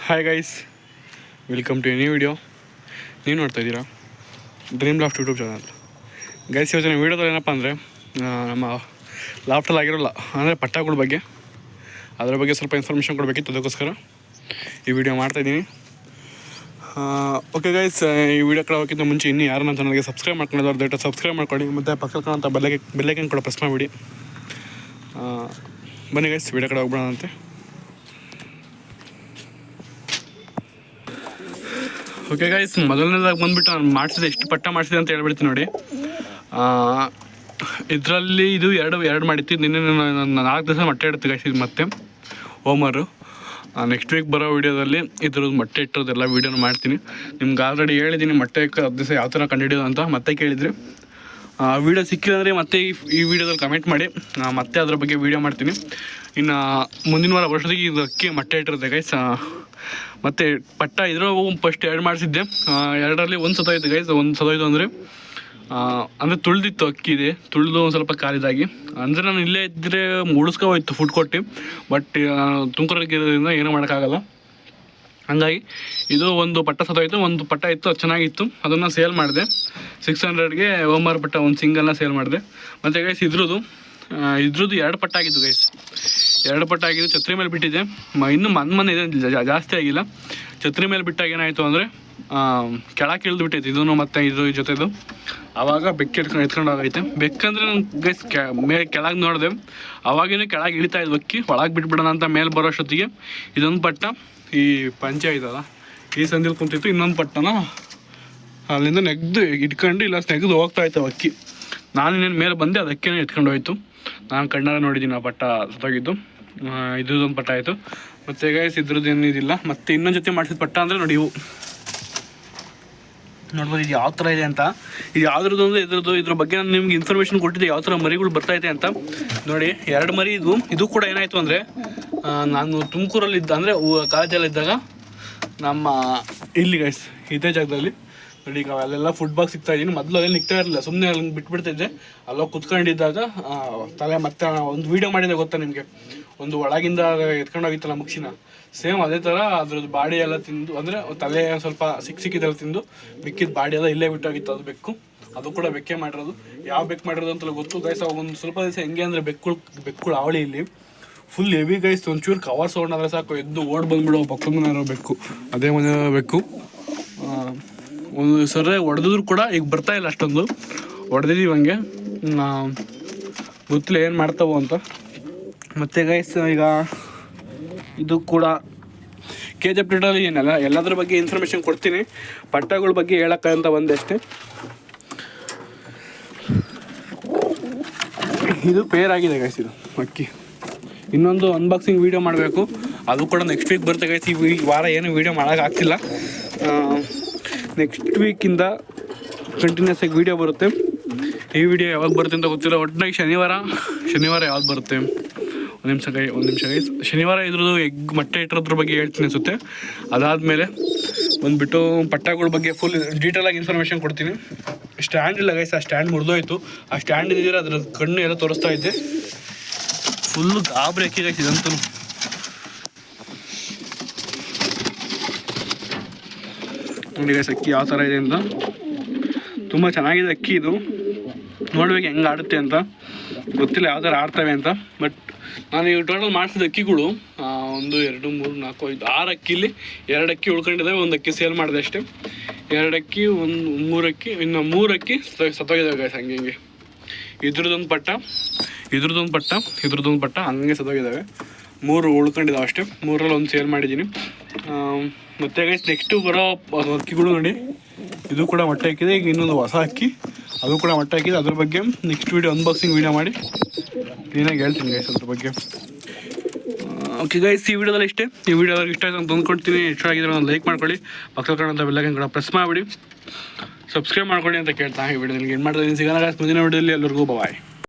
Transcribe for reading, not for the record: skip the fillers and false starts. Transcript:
Hi guys, welcome to any video. ನೀವು ನೋಡ್ತಾ ಇದ್ದೀರಾ dream loft YouTube channel. Guys, ಇವತ್ತಿನ ವೀಡಿಯೋದಲ್ಲಿ ಏನಪ್ಪ ಅಂದರೆ ನಮ್ಮ ಲಾಫ್ಟಲ್ಲಿ ಆಗಿರೋಲ್ಲ ಅಂದರೆ ಪಟ್ಟಗಳ ಬಗ್ಗೆ, ಅದರ ಬಗ್ಗೆ ಸ್ವಲ್ಪ ಇನ್ಫಾರ್ಮೇಷನ್ ಕೊಡಬೇಕಿತ್ತು. ಅದಕ್ಕೋಸ್ಕರ ಈ ವಿಡಿಯೋ ಮಾಡ್ತಾಯಿದ್ದೀನಿ. ಓಕೆ ಗೈಸ್, ಈ ವಿಡಿಯೋ ಕೊಡೋಕ್ಕಿಂತ ಮುಂಚೆ ಇನ್ನೂ ಯಾರು ನನ್ನ ಚಾನಲ್ಗೆ ಸಬ್ಸ್ಕ್ರೈಬ್ ಮಾಡ್ಕೊಂಡಿದ್ದಾರೆ ದಯವಿಟ್ಟು ಸಬ್ಸ್ಕ್ರೈಬ್ ಮಾಡ್ಕೊಳ್ಳಿ. ಮತ್ತು ಪಕ್ಕದ ಕಾಣುವಂಥ ಬೆಲ್ಲೈಕನ್ ಕೂಡ ಪ್ರೆಸ್ ಮಾಡಿಬಿಡಿ. ಬನ್ನಿ ಗೈಸ್, ವಿಡಿಯೋ ಕಡೆ ಹೋಗ್ಬಿಡೋಣ ಅಂತೆ. ಓಕೆ ಗೈಸ್, ಮೊದಲನೇದಾಗಿ ಬಂದುಬಿಟ್ಟು ನಾನು ಮಾಡಿಸಿದೆ, ಎಷ್ಟು ಪಟ್ಟ ಮಾಡಿಸಿದೆ ಅಂತ ಹೇಳ್ಬಿಡ್ತೀನಿ ನೋಡಿ. ಇದರಲ್ಲಿ ಇದು ಎರಡು ಮಾಡಿತ್ತು. ನಿನ್ನೆ 4 ದಿವಸ ಮೊಟ್ಟೆ ಇಡ್ತೀವಿ ಗೈಸ್. ಇದು ಮತ್ತೆ ಹೋಮರು ನೆಕ್ಸ್ಟ್ ವೀಕ್ ಬರೋ ವೀಡಿಯೋದಲ್ಲಿ ಇದ್ರದ್ದು ಮೊಟ್ಟೆ ಇಟ್ಟಿರೋದೆಲ್ಲ ವೀಡಿಯೋನ ಮಾಡ್ತೀನಿ. ನಿಮ್ಗೆ ಆಲ್ರೆಡಿ ಹೇಳಿದ್ದೀನಿ ಮೊಟ್ಟೆ 10 ದಿವಸ ಯಾವ ಥರ ಕಂಡುಹಿಡಿಯೋದು ಅಂತ. ಮತ್ತೆ ಕೇಳಿದರೆ ವೀಡಿಯೋ ಸಿಕ್ಕಿಲ್ಲ ಅಂದರೆ ಮತ್ತೆ ಈ ವಿಡಿಯೋದಲ್ಲಿ ಕಮೆಂಟ್ ಮಾಡಿ, ಮತ್ತೆ ಅದ್ರ ಬಗ್ಗೆ ವೀಡಿಯೋ ಮಾಡ್ತೀನಿ. ಇನ್ನು ಮುಂದಿನ ವಾರ ವರ್ಷದಿಗೆ ಇದು ಅಕ್ಕಿ ಮೊಟ್ಟೆ ಇಟ್ಟಿರುತ್ತೆ ಗೈಸ್. ಮತ್ತು ಪಟ್ಟ ಇದ್ರೂ ಫಸ್ಟ್ 2 ಮಾಡಿಸಿದ್ದೆ. 2ರಲ್ಲಿ ಒಂದು ಸತ್ತೋಯ್ತು ಗೈಸ್. ಒಂದು ಸತ್ತೋಯ್ತು ಅಂದರೆ ತುಳಿದಿತ್ತು ಅಕ್ಕಿ ಇದೆ, ತುಳಿದು ಒಂದು ಸ್ವಲ್ಪ ಕಾಲಿದಾಗಿ. ಅಂದರೆ ನಾನು ಇಲ್ಲೇ ಇದ್ದರೆ ಉಳಿಸ್ಕೋಯ್ತು ಫುಡ್ ಕೊಟ್ಟು. ಬಟ್ ತುಮಕೂರಿಗೆ ಇರೋದ್ರಿಂದ ಏನೂ ಮಾಡೋಕ್ಕಾಗಲ್ಲ. ಹಂಗಾಗಿ ಇದು ಒಂದು ಪಟ್ಟ ಸತ್ತೋಯ್ತು. ಒಂದು ಪಟ್ಟ ಇತ್ತು, ಅದು ಚೆನ್ನಾಗಿತ್ತು, ಅದನ್ನು ಸೇಲ್ ಮಾಡಿದೆ 600ಗೆ. ಹೋಮರ್ ಪಟ್ಟ ಒಂದು ಸಿಂಗಲ್ನ ಸೇಲ್ ಮಾಡಿದೆ. ಮತ್ತು ಗೈಸ್ ಇದ್ರದ್ದು 2 ಪಟ್ಟ ಆಗಿದ್ದು ಗೈಸ್. 2 ಪಟ್ಟ ಆಗಿದ್ದು ಛತ್ರಿ ಮೇಲೆ ಬಿಟ್ಟಿದೆ. ಇನ್ನೂ ಮೊನ್ನೆ ಇದೆ, ಜಾಸ್ತಿ ಆಗಿಲ್ಲ. ಛತ್ರಿ ಮೇಲೆ ಬಿಟ್ಟಾಗ ಏನಾಯಿತು ಅಂದರೆ ಕೆಳಕ್ಕೆ ಇಳಿದು ಬಿಟ್ಟೈತೆ ಇದನ್ನು ಮತ್ತು ಈ ಜೊತೆದು. ಆವಾಗ ಬೆಕ್ಕು ಎತ್ಕೊಂಡು ಹೋಗೈತೆ. ಬೆಕ್ಕಂದರೆ ನಾನು ಗೈಸ್ ಕೆಳಗೆ ನೋಡಿದೆ, ಅವಾಗಿನೂ ಕೆಳಗೆ ಇಳಿತಾ ಇದ್ದು ಅಕ್ಕಿ. ಒಳಗೆ ಬಿಟ್ಬಿಡೋಣ ಅಂತ ಮೇಲೆ ಬರೋಷ್ಟೊತ್ತಿಗೆ ಇದೊಂದು ಪಟ್ಟ ಈ ಪಂಚೆ ಇದಲ್ಲ ಈ ಸಂದಿಲ್ ಕುಂತಿತ್ತು. ಇನ್ನೊಂದು ಪಟ್ಟನ ಅಲ್ಲಿಂದ ಇಟ್ಕೊಂಡು ಇಲ್ಲ ನೆಗೆದು ಹೋಗ್ತಾಯಿತ್ತು ಅಕ್ಕಿ. ನಾನು ಇನ್ನೇನು ಮೇಲೆ ಬಂದೆ, ಅದು ಅಕ್ಕಿನೇ ಎತ್ಕೊಂಡು ಹೋಯ್ತು. ನಾನು ಕಣ್ಣಾರ ನೋಡಿದ್ದೀನಿ ಆ ಪಟ್ಟ ಸತ್ತೋಗಿದ್ದು. ಇದ್ರದ್ದೊಂದು ಪಟ್ಟ ಆಯಿತು. ಮತ್ತು ಗೈಸ್ ಇದ್ರದ್ದು ಏನಿದಿಲ್ಲ. ಮತ್ತು ಇನ್ನೊಂದು ಜೊತೆ ಮಾಡಿಸಿದ ಪಟ್ಟ ಅಂದರೆ ನೋಡಿ, ಇವು ನೋಡ್ಬೋದು ಇದು ಯಾವ ಥರ ಇದೆ ಅಂತ. ಇದು ಯಾವುದ್ರದ್ದು ಅಂದರೆ ಇದ್ರ ಬಗ್ಗೆ ನಾನು ನಿಮ್ಗೆ ಇನ್ಫಾರ್ಮೇಷನ್ ಕೊಟ್ಟಿದ್ದೆ, ಯಾವ ಥರ ಮರಿಗಳು ಬರ್ತಾಯಿದೆ ಅಂತ. ನೋಡಿ 2 ಮರಿ ಇದು ಕೂಡ ಏನಾಯಿತು ಅಂದರೆ ನಾನು ತುಮಕೂರಲ್ಲಿದ್ದ ಅಂದರೆ ಕಾಲೇಜಲ್ಲಿದ್ದಾಗ ನಮ್ಮ ಇಲ್ಲಿ ಗೈಸ್ ಇದೇ ಜಾಗದಲ್ಲಿ ನೋಡಿ, ಈಗ ಅಲ್ಲೆಲ್ಲ ಫುಡ್ ಬಾಕ್ಸ್ ಸಿಗ್ತಾಯಿದ್ದೀನಿ. ಮೊದಲು ಅಲ್ಲೇ ನಿಗ್ತಾ ಇರಲಿಲ್ಲ, ಸುಮ್ಮನೆ ಅಲ್ಲಿ ಬಿಟ್ಬಿಡ್ತಿದ್ದೆ. ಅಲ್ಲೋ ಕುತ್ಕೊಂಡಿದ್ದಾಗ ತಲೆ ಮತ್ತೆ ಒಂದು ವೀಡಿಯೋ ಮಾಡಿದೆ ಗೊತ್ತಾ ನಿಮಗೆ, ಒಂದು ಒಳಗಿಂದ ಎತ್ಕೊಂಡು ಹೋಗಿತ್ತಲ್ಲ ಮುಕ್ಷಿನ, ಸೇಮ್ ಅದೇ ಥರ ಅದ್ರದ್ದು ಬಾಡಿ ಎಲ್ಲ ತಿಂದು, ಅಂದರೆ ತಲೆ ಸ್ವಲ್ಪ ಸಿಕ್ಕಿದೆಲ್ಲ ತಿಂದು ಬೆಕ್ಕಿದ ಬಾಡಿ ಎಲ್ಲ ಇಲ್ಲೇ ಬಿಟ್ಟೋಗಿತ್ತು. ಅದು ಬೆಕ್ಕು, ಅದು ಕೂಡ ಬೆಕ್ಕೆ ಮಾಡಿರೋದು. ಯಾವ ಬೆಕ್ಕು ಮಾಡಿರೋದು ಅಂತಲೂ ಗೊತ್ತು ಗೈಸ್. ಅವಾಗ ಒಂದು ಸ್ವಲ್ಪ ದಿವಸ ಹೆಂಗೆ ಅಂದರೆ ಬೆಕ್ಕುಳು ಅವಳಿ ಇಲ್ಲಿ ಫುಲ್ ಹೆವಿ ಗೈಸ್. ಒಂಚೂರು ಕವರ್ ಸೌಂಡ್ ಆದರೆ ಸಾಕು ಎದ್ದು ಓಡ್ ಬಂದುಬಿಡೋ ಪಕ್ಕದ ಮನೆ ಬೆಕ್ಕು, ಅದೇ ಮನೆ ಬೆಕ್ಕು. ಒಂದು ಸರಿ ಹೊಡೆದಿದ್ರು ಕೂಡ ಈಗ ಬರ್ತಾಯಿಲ್ಲ, ಅಷ್ಟೊಂದು ಹೊಡೆದಿದ್ದೀವಿ ಹಂಗೆ. ಗೊತ್ತಿಲ್ಲ ಏನು ಮಾಡ್ತಾವೋ ಅಂತ. ಮತ್ತು ಗೈಸ್ ಈಗ ಇದು ಕೂಡ KG ಅಪ್ಡೇಟಲ್ಲಿ ಏನೆಲ್ಲ ಎಲ್ಲದ್ರ ಬಗ್ಗೆ ಇನ್ಫಾರ್ಮೇಷನ್ ಕೊಡ್ತೀನಿ. ಪಟ್ಟಗಳ ಬಗ್ಗೆ ಹೇಳೋಕ್ಕಂತ ಒಂದಷ್ಟೇ. ಇದು ಪೇರ್ ಆಗಿದೆ ಗೈಸ್, ಇದು ಅಕ್ಕಿ. ಇನ್ನೊಂದು ಅನ್ಬಾಕ್ಸಿಂಗ್ ವೀಡಿಯೋ ಮಾಡಬೇಕು, ಅದು ಕೂಡ ನೆಕ್ಸ್ಟ್ ವೀಕ್ ಬರುತ್ತೆ ಗೈಸ್. ಈ ವಾರ ಏನು ವೀಡಿಯೋ ಮಾಡೋಕ್ಕಾಗ್ತಿಲ್ಲ. ನೆಕ್ಸ್ಟ್ ವೀಕಿಂದ ಕಂಟಿನ್ಯೂಸ್ ಆಗಿ ವೀಡಿಯೋ ಬರುತ್ತೆ. ಈ ವಿಡಿಯೋ ಯಾವಾಗ ಬರುತ್ತೆ ಅಂತ ಗೊತ್ತಿಲ್ಲ. ಒಟ್ಟಿನಾಗಿ ಶನಿವಾರ ಯಾವ್ದು ಬರುತ್ತೆ, ಒಂದು ನಿಮಿಷ ಗೈಸ್. ಶನಿವಾರ ಇದ್ರದ್ದು ಮೊಟ್ಟೆ ಇಟ್ಟಿರೋದ್ರ ಬಗ್ಗೆ ಹೇಳ್ತೀನಿ ಅನಿಸುತ್ತೆ. ಅದಾದಮೇಲೆ ಬಂದುಬಿಟ್ಟು ಪಟ್ಟಗಳ ಬಗ್ಗೆ ಫುಲ್ ಡೀಟೇಲಾಗಿ ಇನ್ಫಾರ್ಮೇಷನ್ ಕೊಡ್ತೀನಿ. ಸ್ಟ್ಯಾಂಡ್ ಇಲ್ಲ ಗೈಸ್, ಆ ಸ್ಟ್ಯಾಂಡ್ ಮುರಿದೋಯ್ತು. ಆ ಸ್ಟ್ಯಾಂಡ್ ಇದ್ದಿದ್ರೆ ಅದ್ರ ಕಣ್ಣು ಎಲ್ಲ ತೋರಿಸ್ತಾ ಇದ್ದೆ. ಫುಲ್ಲು ಗಾಬರಿ ಅಕ್ಕಿ ಗೈಸ್ ಇದಂತೂ. ನೋಡಿ ಗೈಸ್ ಅಕ್ಕಿ ಯಾವ ಥರ ಇದೆ ಅಂತ. ತುಂಬ ಚೆನ್ನಾಗಿದೆ ಅಕ್ಕಿ ಇದು. ನೋಡ್ಬೇಕು ಹೆಂಗೆ ಆಡುತ್ತೆ ಅಂತ, ಗೊತ್ತಿಲ್ಲ ಯಾವ ಥರ ಆಡ್ತವೆ ಅಂತ. ಬಟ್ ನಾನು ಈಗ ಟೋಟಲ್ ಮಾಡಿಸಿದ ಅಕ್ಕಿಗಳು 1 2 3 4 5 6 ಅಕ್ಕಿಲಿ 2 ಅಕ್ಕಿ ಉಳ್ಕೊಂಡಿದ್ದಾವೆ. 1 ಅಕ್ಕಿ ಸೇಲ್ ಮಾಡಿದೆ ಅಷ್ಟೇ. 2 ಅಕ್ಕಿ, 3 ಅಕ್ಕಿ, ಇನ್ನು 3 ಅಕ್ಕಿ ಸತ್ತೋಗಿದ್ದಾವೆ ಗೈಸ್. ಹಂಗೆ ಇದ್ರದ್ದೊಂದು ಪಟ್ಟ ಹಂಗೆ ಸತ್ತೋಗಿದ್ದಾವೆ. 3 ಉಳ್ಕೊಂಡಿದ್ದಾವೆ ಅಷ್ಟೇ. 3ರಲ್ಲಿ 1 ಸೇಲ್ ಮಾಡಿದ್ದೀನಿ. ಮತ್ತು ಗೈಸ್ ನೆಕ್ಸ್ಟು ಬರೋ ಅಕ್ಕಿಗಳು ನೋಡಿ, ಇದು ಕೂಡ ಮೊಟ್ಟೆ ಹಾಕಿದೆ. ಈಗ ಇನ್ನೊಂದು ಹೊಸ ಅಕ್ಕಿ, ಅದು ಕೂಡ ಮೊಟ್ಟೆ ಹಾಕಿದೆ. ಅದ್ರ ಬಗ್ಗೆ ನೆಕ್ಸ್ಟ್ ವೀಡಿಯೋ ಅನ್ಬಾಕ್ಸಿಂಗ್ ವೀಡಿಯೋ ಮಾಡಿ ಕ್ಲೀನಾಗಿ ಹೇಳ್ತೀನಿ ಗೈಸ್ ಅದ್ರ ಬಗ್ಗೆ. ಓಕೆ ಗೈಸ್, ಈ ವಿಡಿಯೋದಲ್ಲಿ ಇಷ್ಟೇ. ಈ ವಿಡಿಯೋದಲ್ಲಿ ಇಷ್ಟ ಆಯ್ತು ಅಂತ ಅಂದ್ಕೊಳ್ತೀನಿ. ಇಷ್ಟ ಆಗಿದ್ರೆ ಒಂದು ಲೈಕ್ ಮಾಡ್ಕೊಳ್ಳಿ, ಪಕ್ಕದ ಕಾಣುವಂಥ ಬೆಲ್ಲೈಕನ್ ಕೂಡ ಪ್ರೆಸ್ ಮಾಡಿಬಿಡಿ, ಸಬ್ಸ್ಕ್ರೈಬ್ ಮಾಡ್ಕೊಳ್ಳಿ ಅಂತ ಕೇಳ್ತಾ ಈ ವಿಡಿಯೋದಲ್ಲಿ ಏನು ಮಾಡ್ತಾ ಇದ್ದೀನಿ. ಸಿಗೋಣ ಗೈಸ್ ಮುಂದಿನ ವಿಡಿಯೋದಲ್ಲಿ. ಎಲ್ಲರಿಗೂ ಬಾಯ್.